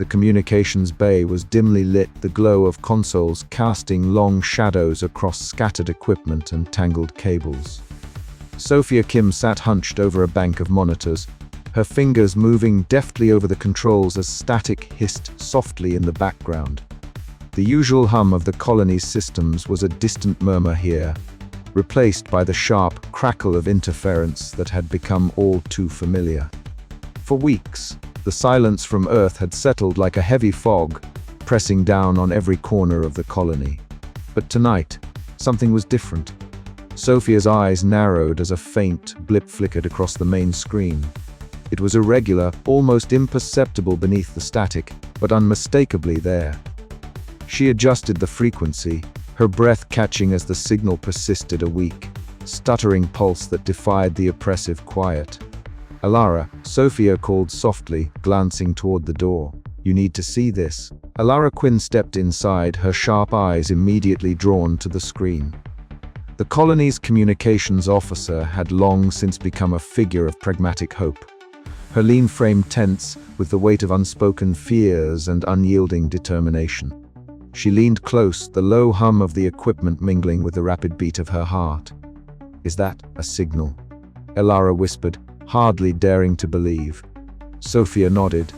The communications bay was dimly lit, the glow of consoles casting long shadows across scattered equipment and tangled cables. Sophia Kim sat hunched over a bank of monitors, her fingers moving deftly over the controls as static hissed softly in the background. The usual hum of the colony's systems was a distant murmur here, replaced by the sharp crackle of interference that had become all too familiar. For weeks, the silence from Earth had settled like a heavy fog, pressing down on every corner of the colony. But tonight, something was different. Sophia's eyes narrowed as a faint blip flickered across the main screen. It was irregular, almost imperceptible beneath the static, but unmistakably there. She adjusted the frequency, her breath catching as the signal persisted, a weak, stuttering pulse that defied the oppressive quiet. "Alara," Sophia called softly, glancing toward the door. "You need to see this." Alara Quinn stepped inside, her sharp eyes immediately drawn to the screen. The colony's communications officer had long since become a figure of pragmatic hope. Her lean frame tense with the weight of unspoken fears and unyielding determination. She leaned close, the low hum of the equipment mingling with the rapid beat of her heart. "Is that a signal?" Alara whispered, hardly daring to believe. Sophia nodded,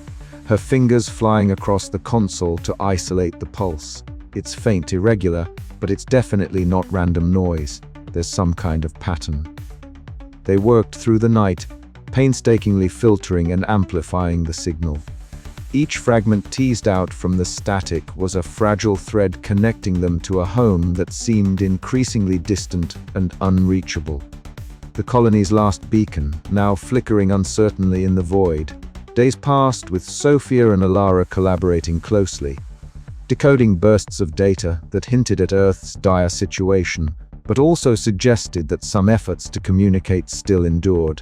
her fingers flying across the console to isolate the pulse. "It's faint, irregular, but it's definitely not random noise. There's some kind of pattern." They worked through the night, painstakingly filtering and amplifying the signal. Each fragment teased out from the static was a fragile thread connecting them to a home that seemed increasingly distant and unreachable. The colony's last beacon, now flickering uncertainly in the void. Days passed with Sophia and Alara collaborating closely, decoding bursts of data that hinted at Earth's dire situation, but also suggested that some efforts to communicate still endured.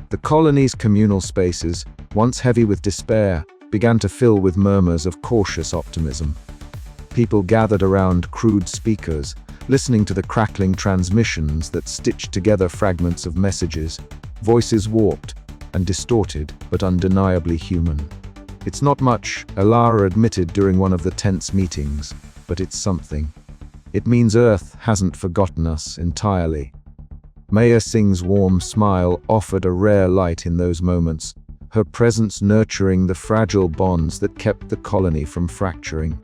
The colony's communal spaces, once heavy with despair, began to fill with murmurs of cautious optimism. People gathered around crude speakers, listening to the crackling transmissions that stitched together fragments of messages, voices warped and distorted, but undeniably human. "It's not much," Alara admitted during one of the tense meetings, "but it's something. It means Earth hasn't forgotten us entirely." Maya Singh's warm smile offered a rare light in those moments, her presence nurturing the fragile bonds that kept the colony from fracturing.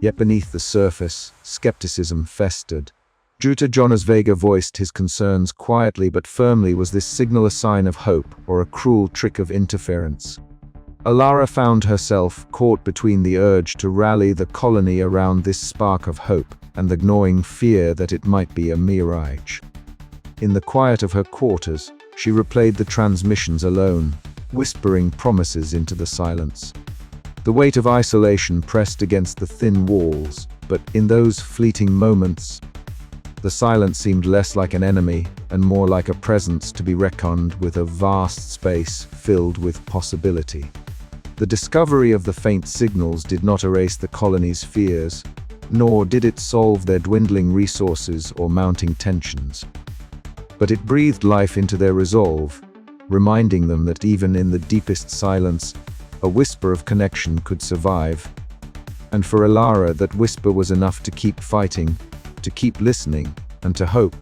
Yet beneath the surface, skepticism festered. Juta Jonas Vega voiced his concerns quietly but firmly. Was this signal a sign of hope or a cruel trick of interference? Alara found herself caught between the urge to rally the colony around this spark of hope and the gnawing fear that it might be a mirage. In the quiet of her quarters, she replayed the transmissions alone, whispering promises into the silence. The weight of isolation pressed against the thin walls, but in those fleeting moments, the silence seemed less like an enemy and more like a presence to be reckoned with, a vast space filled with possibility. The discovery of the faint signals did not erase the colony's fears, nor did it solve their dwindling resources or mounting tensions. But it breathed life into their resolve, reminding them that even in the deepest silence, a whisper of connection could survive. And for Alara, that whisper was enough to keep fighting, to keep listening, and to hope.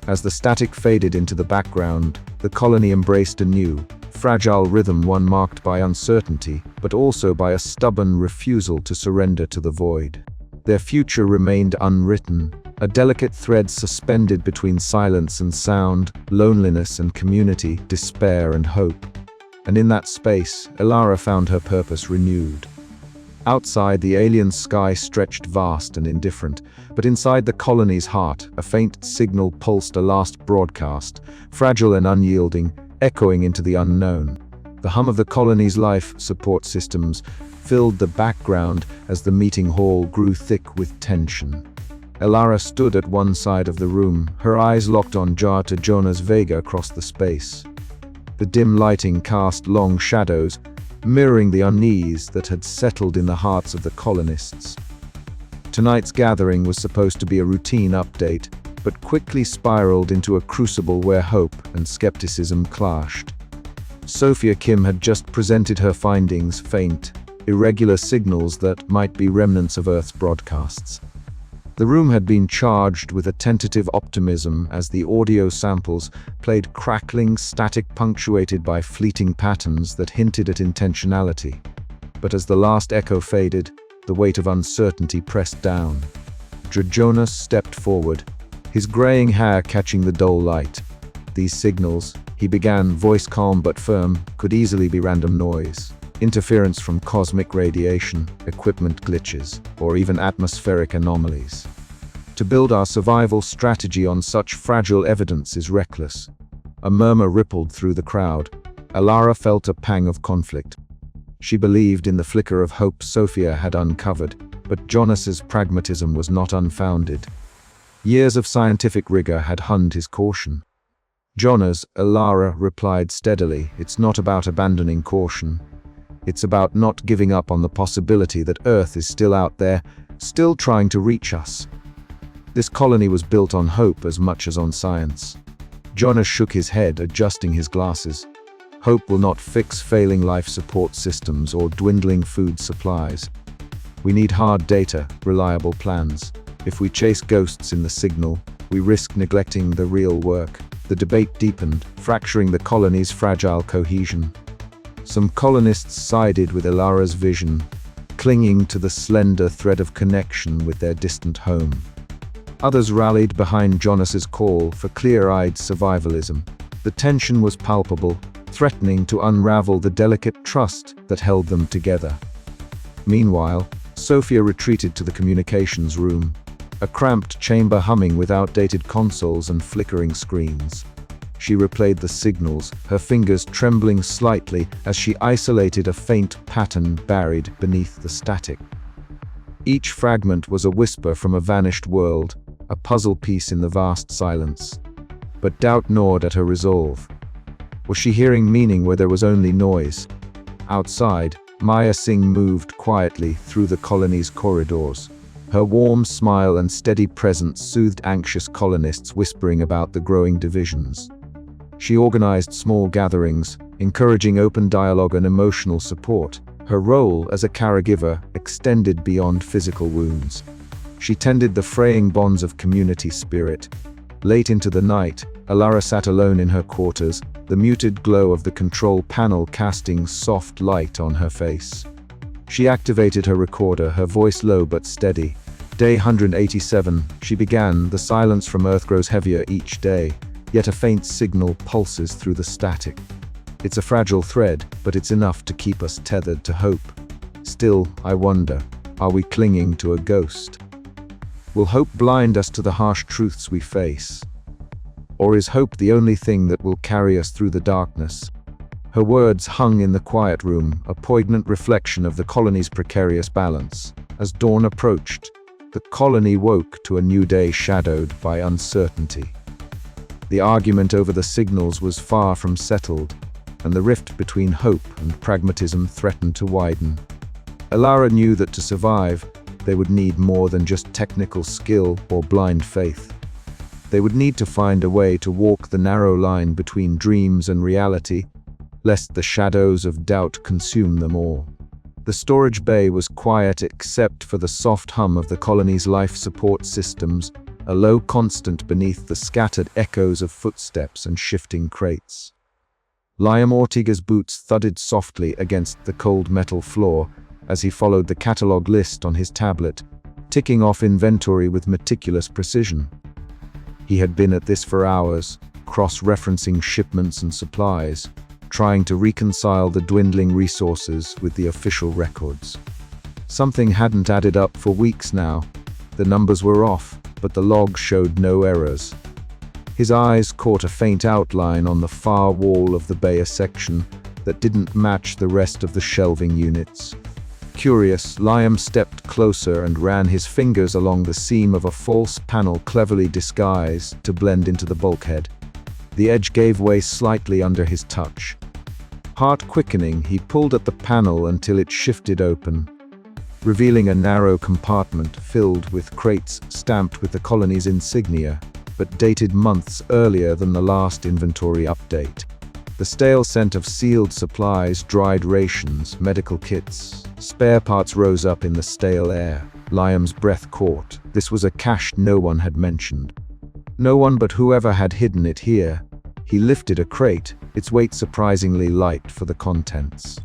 As the static faded into the background, the colony embraced a new, fragile rhythm, one marked by uncertainty, but also by a stubborn refusal to surrender to the void. Their future remained unwritten, a delicate thread suspended between silence and sound, loneliness and community, despair and hope. And in that space, Alara found her purpose renewed. Outside, the alien sky stretched vast and indifferent, but inside the colony's heart, a faint signal pulsed, a last broadcast, fragile and unyielding, echoing into the unknown. The hum of the colony's life support systems filled the background as the meeting hall grew thick with tension. Alara stood at one side of the room, her eyes locked on Juta Jonas Vega across the space. The dim lighting cast long shadows, mirroring the unease that had settled in the hearts of the colonists. Tonight's gathering was supposed to be a routine update, but quickly spiraled into a crucible where hope and skepticism clashed. Sophia Kim had just presented her findings, faint, irregular signals that might be remnants of Earth's broadcasts. The room had been charged with a tentative optimism as the audio samples played crackling static punctuated by fleeting patterns that hinted at intentionality. But as the last echo faded, the weight of uncertainty pressed down. Jonas stepped forward, his graying hair catching the dull light. These signals, he began, voice calm but firm, could easily be random noise, interference from cosmic radiation, equipment glitches, or even atmospheric anomalies. To build our survival strategy on such fragile evidence is reckless. A murmur rippled through the crowd. Alara felt a pang of conflict. She believed in the flicker of hope Sophia had uncovered, but Jonas's pragmatism was not unfounded. Years of scientific rigor had honed his caution. Jonas, Alara replied steadily, it's not about abandoning caution. It's about not giving up on the possibility that Earth is still out there, still trying to reach us. This colony was built on hope as much as on science. Jonas shook his head, adjusting his glasses. Hope will not fix failing life support systems or dwindling food supplies. We need hard data, reliable plans. If we chase ghosts in the signal, we risk neglecting the real work. The debate deepened, fracturing the colony's fragile cohesion. Some colonists sided with Alara's vision, clinging to the slender thread of connection with their distant home. Others rallied behind Jonas's call for clear-eyed survivalism. The tension was palpable, threatening to unravel the delicate trust that held them together. Meanwhile, Sophia retreated to the communications room, a cramped chamber humming with outdated consoles and flickering screens. She replayed the signals, her fingers trembling slightly as she isolated a faint pattern buried beneath the static. Each fragment was a whisper from a vanished world, a puzzle piece in the vast silence. But doubt gnawed at her resolve. Was she hearing meaning where there was only noise? Outside, Maya Singh moved quietly through the colony's corridors. Her warm smile and steady presence soothed anxious colonists whispering about the growing divisions. She organized small gatherings, encouraging open dialogue and emotional support. Her role as a caregiver extended beyond physical wounds. She tended the fraying bonds of community spirit. Late into the night, Alara sat alone in her quarters, the muted glow of the control panel casting soft light on her face. She activated her recorder, her voice low but steady. Day 187, she began, the silence from Earth grows heavier each day, yet a faint signal pulses through the static. It's a fragile thread, but it's enough to keep us tethered to hope. Still, I wonder, are we clinging to a ghost? Will hope blind us to the harsh truths we face? Or is hope the only thing that will carry us through the darkness? Her words hung in the quiet room, a poignant reflection of the colony's precarious balance. As dawn approached, the colony woke to a new day shadowed by uncertainty. The argument over the signals was far from settled, and the rift between hope and pragmatism threatened to widen. Alara knew that to survive, they would need more than just technical skill or blind faith. They would need to find a way to walk the narrow line between dreams and reality, lest the shadows of doubt consume them all. The storage bay was quiet except for the soft hum of the colony's life support systems, a low constant beneath the scattered echoes of footsteps and shifting crates. Liam Ortega's boots thudded softly against the cold metal floor as he followed the catalog list on his tablet, ticking off inventory with meticulous precision. He had been at this for hours, cross-referencing shipments and supplies, trying to reconcile the dwindling resources with the official records. Something hadn't added up for weeks now. The numbers were off, but the log showed no errors. His eyes caught a faint outline on the far wall of the Bayer section that didn't match the rest of the shelving units. Curious, Liam stepped closer and ran his fingers along the seam of a false panel cleverly disguised to blend into the bulkhead. The edge gave way slightly under his touch. Heart quickening, he pulled at the panel until it shifted open, revealing a narrow compartment filled with crates stamped with the colony's insignia, but dated months earlier than the last inventory update. The stale scent of sealed supplies, dried rations, medical kits, spare parts rose up in the stale air. Liam's breath caught. This was a cache no one had mentioned. No one but whoever had hidden it here. He lifted a crate, its weight surprisingly light for the contents.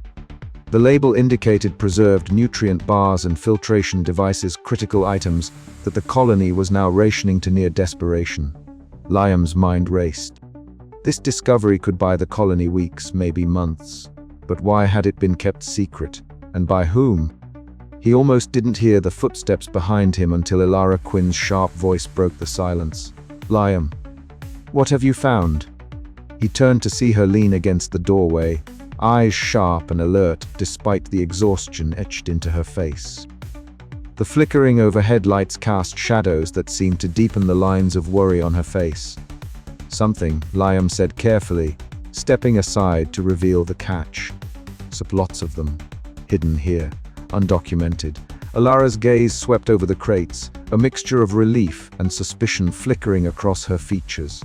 The label indicated preserved nutrient bars and filtration devices, critical items that the colony was now rationing to near desperation. Liam's mind raced. This discovery could buy the colony weeks, maybe months. But why had it been kept secret? And by whom? He almost didn't hear the footsteps behind him until Elara Quinn's sharp voice broke the silence. "Liam, what have you found?" He turned to see her lean against the doorway, eyes sharp and alert despite the exhaustion etched into her face. The flickering overhead lights cast shadows that seemed to deepen the lines of worry on her face. "Something," Liam said carefully, stepping aside to reveal the catch. Lots of them, hidden here, undocumented. Elara's gaze swept over the crates, a mixture of relief and suspicion flickering across her features.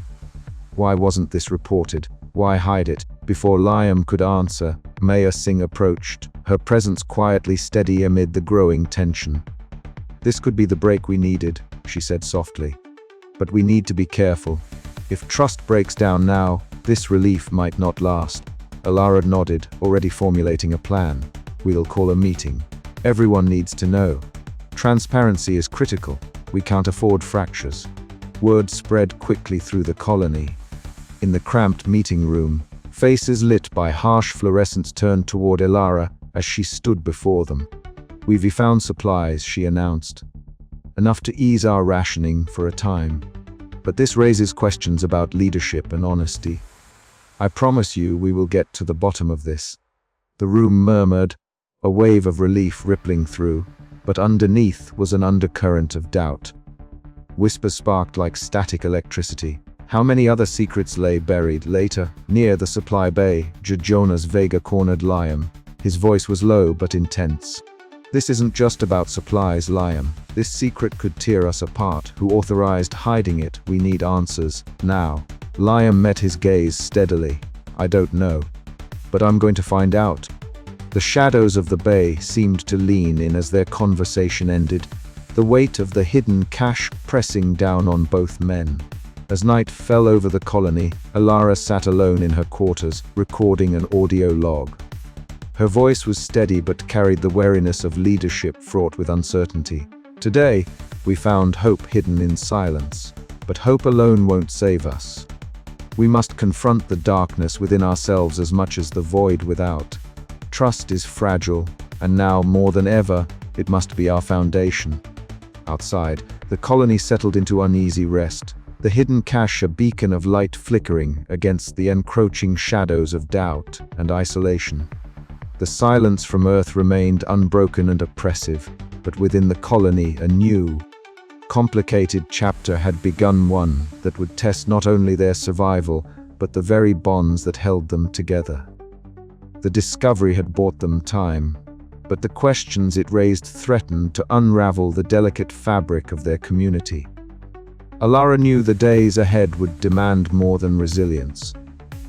Why wasn't this reported? Why hide it? Before Liam could answer, Maya Singh approached, her presence quietly steady amid the growing tension. "This could be the break we needed," she said softly. "But we need to be careful. If trust breaks down now, this relief might not last." Elara nodded, already formulating a plan. "We'll call a meeting. Everyone needs to know. Transparency is critical. We can't afford fractures." Word spread quickly through the colony. In the cramped meeting room, faces lit by harsh fluorescence turned toward Elara as she stood before them. "We've found supplies," she announced. "Enough to ease our rationing for a time. But this raises questions about leadership and honesty. I promise you we will get to the bottom of this." The room murmured, a wave of relief rippling through, but underneath was an undercurrent of doubt. Whispers sparked like static electricity. How many other secrets lay buried? Later, near the supply bay, Jonas Vega cornered Liam. His voice was low but intense. "This isn't just about supplies, Liam. This secret could tear us apart. Who authorized hiding it? We need answers, now." Liam met his gaze steadily. "I don't know. But I'm going to find out." The shadows of the bay seemed to lean in as their conversation ended, the weight of the hidden cache pressing down on both men. As night fell over the colony, Elara sat alone in her quarters, recording an audio log. Her voice was steady but carried the wariness of leadership fraught with uncertainty. "Today, we found hope hidden in silence. But hope alone won't save us. We must confront the darkness within ourselves as much as the void without. Trust is fragile, and now more than ever, it must be our foundation." Outside, the colony settled into uneasy rest, the hidden cache a beacon of light flickering against the encroaching shadows of doubt and isolation. The silence from Earth remained unbroken and oppressive, but within the colony a new, complicated chapter had begun, one that would test not only their survival, but the very bonds that held them together. The discovery had bought them time, but the questions it raised threatened to unravel the delicate fabric of their community. Elara knew the days ahead would demand more than resilience.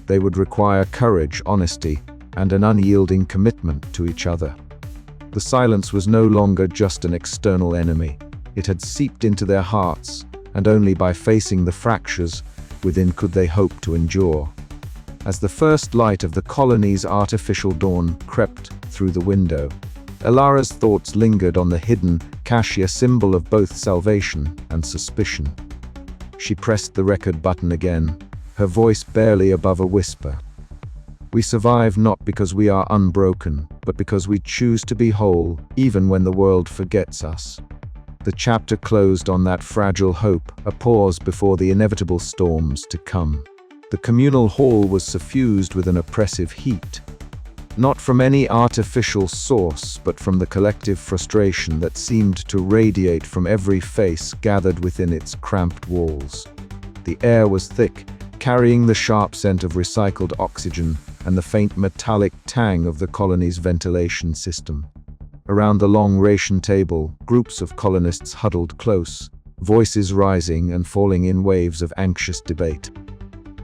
They would require courage, honesty, and an unyielding commitment to each other. The silence was no longer just an external enemy. It had seeped into their hearts, and only by facing the fractures within could they hope to endure. As the first light of the colony's artificial dawn crept through the window, Elara's thoughts lingered on the hidden cache, a symbol of both salvation and suspicion. She pressed the record button again, her voice barely above a whisper. "We survive not because we are unbroken, but because we choose to be whole, even when the world forgets us." The chapter closed on that fragile hope, a pause before the inevitable storms to come. The communal hall was suffused with an oppressive heat. Not from any artificial source, but from the collective frustration that seemed to radiate from every face gathered within its cramped walls. The air was thick, carrying the sharp scent of recycled oxygen and the faint metallic tang of the colony's ventilation system. Around the long ration table, groups of colonists huddled close, voices rising and falling in waves of anxious debate.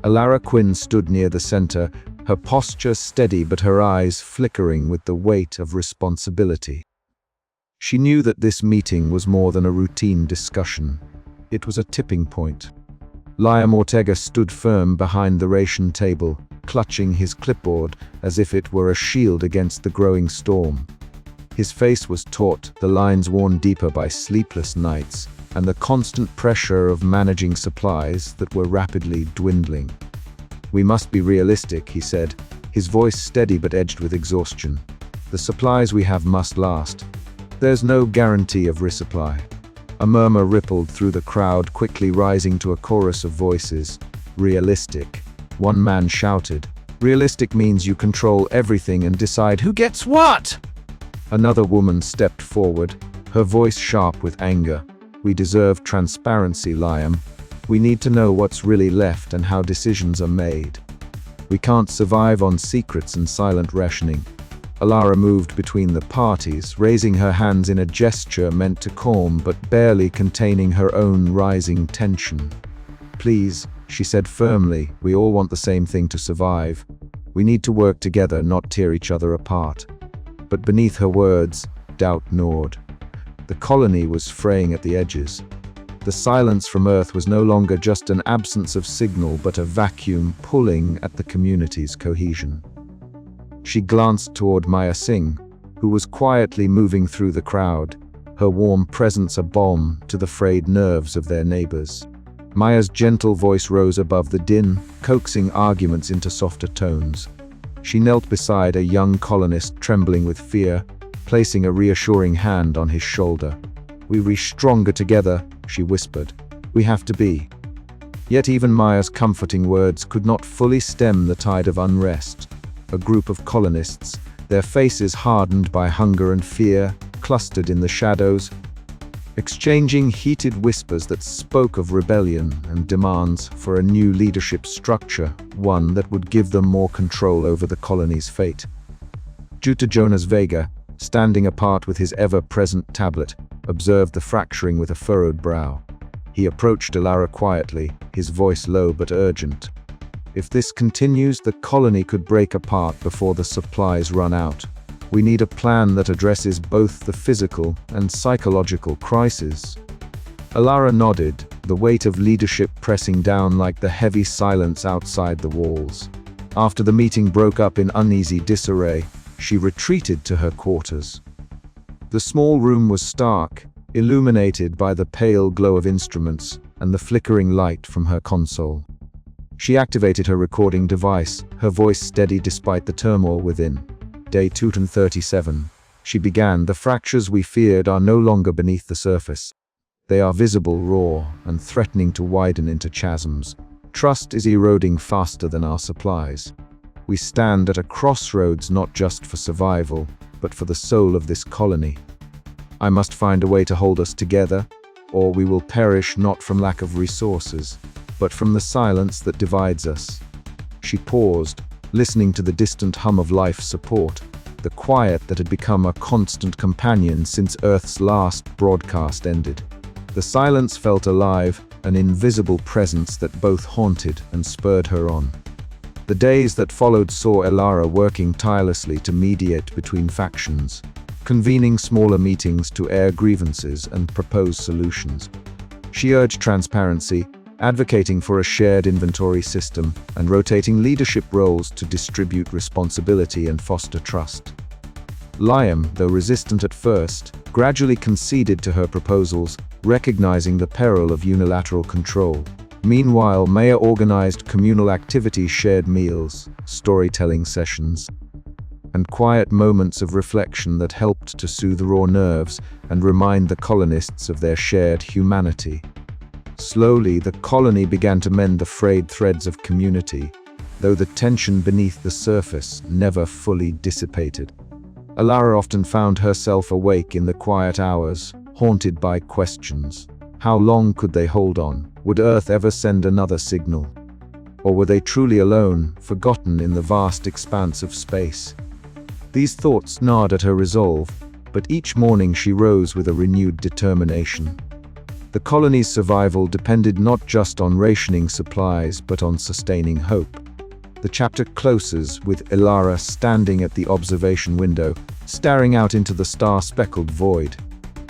Elara Quinn stood near the center, her posture steady but her eyes flickering with the weight of responsibility. She knew that this meeting was more than a routine discussion. It was a tipping point. Liam Ortega stood firm behind the ration table, clutching his clipboard as if it were a shield against the growing storm. His face was taut, the lines worn deeper by sleepless nights, and the constant pressure of managing supplies that were rapidly dwindling. "We must be realistic," he said, his voice steady but edged with exhaustion. "The supplies we have must last. There's no guarantee of resupply." A murmur rippled through the crowd, quickly rising to a chorus of voices. "Realistic," one man shouted. "Realistic means you control everything and decide who gets what!" Another woman stepped forward, her voice sharp with anger. "We deserve transparency, Liam. We need to know what's really left and how decisions are made. We can't survive on secrets and silent rationing." Alara moved between the parties, raising her hands in a gesture meant to calm but barely containing her own rising tension. "Please," she said firmly, "we all want the same thing: to survive. We need to work together, not tear each other apart." But beneath her words, doubt gnawed. The colony was fraying at the edges. The silence from Earth was no longer just an absence of signal, but a vacuum pulling at the community's cohesion. She glanced toward Maya Singh, who was quietly moving through the crowd, her warm presence a balm to the frayed nerves of their neighbors. Maya's gentle voice rose above the din, coaxing arguments into softer tones. She knelt beside a young colonist trembling with fear, placing a reassuring hand on his shoulder. "We reach stronger together," she whispered. "We have to be." Yet even Maya's comforting words could not fully stem the tide of unrest. A group of colonists, their faces hardened by hunger and fear, clustered in the shadows, exchanging heated whispers that spoke of rebellion and demands for a new leadership structure, one that would give them more control over the colony's fate. Juta Jonas Vega, standing apart with his ever-present tablet, observed the fracturing with a furrowed brow. He approached Alara quietly, his voice low but urgent. "If this continues, the colony could break apart before the supplies run out. We need a plan that addresses both the physical and psychological crises." Alara nodded, the weight of leadership pressing down like the heavy silence outside the walls. After the meeting broke up in uneasy disarray, she retreated to her quarters. The small room was stark, illuminated by the pale glow of instruments and the flickering light from her console. She activated her recording device, her voice steady despite the turmoil within. Day 237. She began, "The fractures we feared are no longer beneath the surface. They are visible, raw, and threatening to widen into chasms. Trust is eroding faster than our supplies. We stand at a crossroads not just for survival, but for the soul of this colony. I must find a way to hold us together, or we will perish not from lack of resources, but from the silence that divides us." She paused, listening to the distant hum of life support, the quiet that had become a constant companion since Earth's last broadcast ended. The silence felt alive, an invisible presence that both haunted and spurred her on. The days that followed saw Alara working tirelessly to mediate between factions, convening smaller meetings to air grievances and propose solutions. She urged transparency, advocating for a shared inventory system, and rotating leadership roles to distribute responsibility and foster trust. Liam, though resistant at first, gradually conceded to her proposals, recognizing the peril of unilateral control. Meanwhile, Maya organized communal activities, shared meals, storytelling sessions, and quiet moments of reflection that helped to soothe raw nerves and remind the colonists of their shared humanity. Slowly, the colony began to mend the frayed threads of community, though the tension beneath the surface never fully dissipated. Alara often found herself awake in the quiet hours, haunted by questions. How long could they hold on? Would Earth ever send another signal? Or were they truly alone, forgotten in the vast expanse of space? These thoughts gnawed at her resolve, but each morning she rose with a renewed determination. The colony's survival depended not just on rationing supplies, but on sustaining hope. The chapter closes with Ilara standing at the observation window, staring out into the star-speckled void.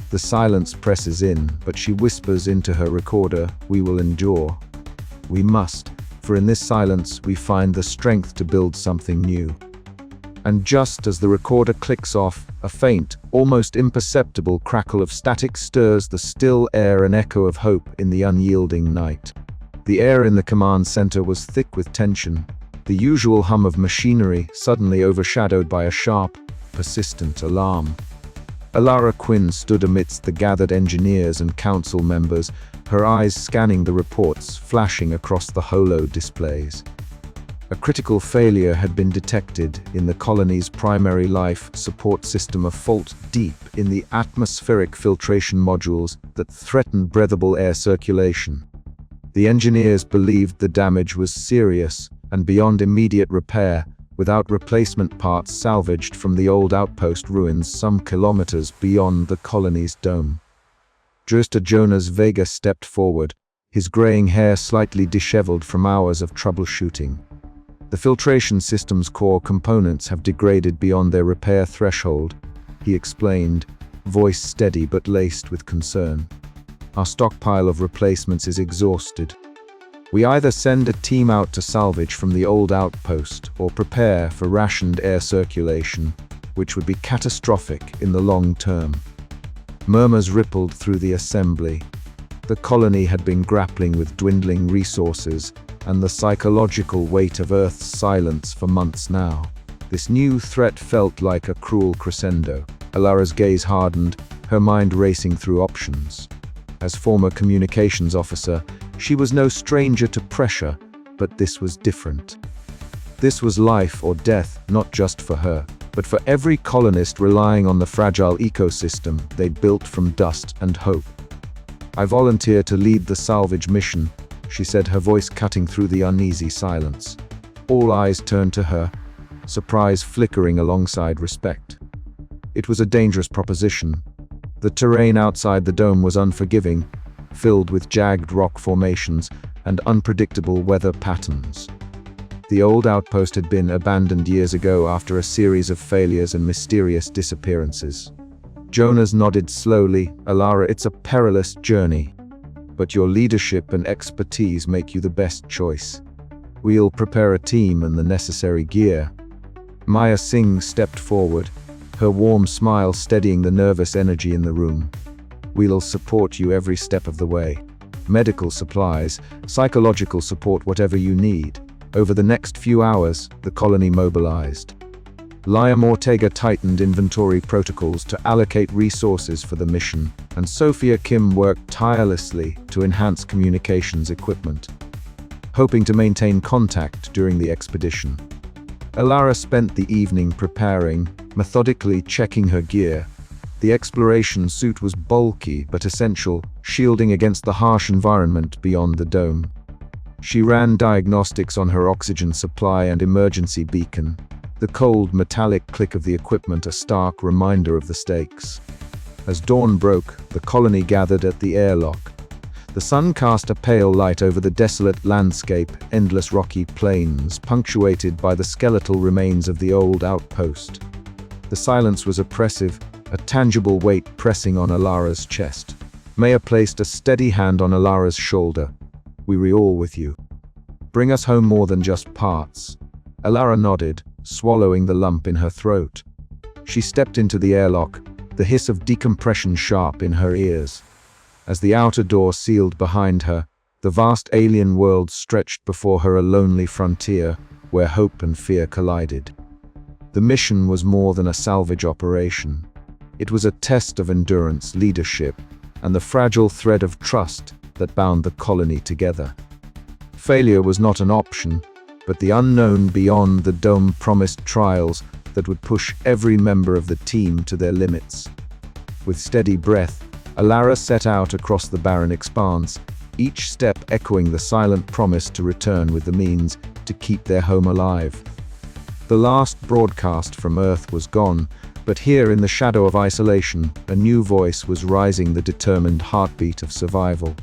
The silence presses in, but she whispers into her recorder, "We will endure. We must, for in this silence we find the strength to build something new." And just as the recorder clicks off, a faint, almost imperceptible crackle of static stirs the still air, an echo of hope in the unyielding night. The air in the command center was thick with tension, the usual hum of machinery suddenly overshadowed by a sharp, persistent alarm. Ilara Quinn stood amidst the gathered engineers and council members, her eyes scanning the reports flashing across the holo displays. A critical failure had been detected in the colony's primary life support system, a fault deep in the atmospheric filtration modules that threatened breathable air circulation. The engineers believed the damage was serious and beyond immediate repair, without replacement parts salvaged from the old outpost ruins some kilometers beyond the colony's dome. Drista Jonas Vega stepped forward, his graying hair slightly disheveled from hours of troubleshooting. "The filtration system's core components have degraded beyond their repair threshold," he explained, voice steady but laced with concern. "Our stockpile of replacements is exhausted. We either send a team out to salvage from the old outpost or prepare for rationed air circulation, which would be catastrophic in the long term." Murmurs rippled through the assembly. The colony had been grappling with dwindling resources and the psychological weight of Earth's silence for months now. This new threat felt like a cruel crescendo. Ilara's gaze hardened, her mind racing through options. As former communications officer, she was no stranger to pressure, but this was different. This was life or death, not just for her, but for every colonist relying on the fragile ecosystem they'd built from dust and hope. "I volunteer to lead the salvage mission," she said, her voice cutting through the uneasy silence. All eyes turned to her, surprise flickering alongside respect. It was a dangerous proposition. The terrain outside the dome was unforgiving, filled with jagged rock formations and unpredictable weather patterns. The old outpost had been abandoned years ago after a series of failures and mysterious disappearances. Jonas nodded slowly. "Ilara, it's a perilous journey, but your leadership and expertise make you the best choice. We'll prepare a team and the necessary gear." Maya Singh stepped forward, her warm smile steadying the nervous energy in the room. "We'll support you every step of the way. Medical supplies, psychological support, whatever you need." Over the next few hours, the colony mobilized. Liam Ortega tightened inventory protocols to allocate resources for the mission, and Sophia Kim worked tirelessly to enhance communications equipment, hoping to maintain contact during the expedition. Ilara spent the evening preparing, methodically checking her gear. The exploration suit was bulky but essential, shielding against the harsh environment beyond the dome. She ran diagnostics on her oxygen supply and emergency beacon, the cold metallic click of the equipment a stark reminder of the stakes. As dawn broke, the colony gathered at the airlock. The sun cast a pale light over the desolate landscape, endless rocky plains, punctuated by the skeletal remains of the old outpost. The silence was oppressive, a tangible weight pressing on Ilara's chest. Maya placed a steady hand on Ilara's shoulder. "We're all with you. Bring us home more than just parts." Ilara nodded, swallowing the lump in her throat. She stepped into the airlock, the hiss of decompression sharp in her ears. As the outer door sealed behind her, the vast alien world stretched before her, a lonely frontier where hope and fear collided. The mission was more than a salvage operation. It was a test of endurance, leadership, and the fragile thread of trust that bound the colony together. Failure was not an option, but the unknown beyond the dome promised trials that would push every member of the team to their limits. With steady breath, Ilara set out across the barren expanse, each step echoing the silent promise to return with the means to keep their home alive. The last broadcast from Earth was gone, but here in the shadow of isolation, a new voice was rising, the determined heartbeat of survival.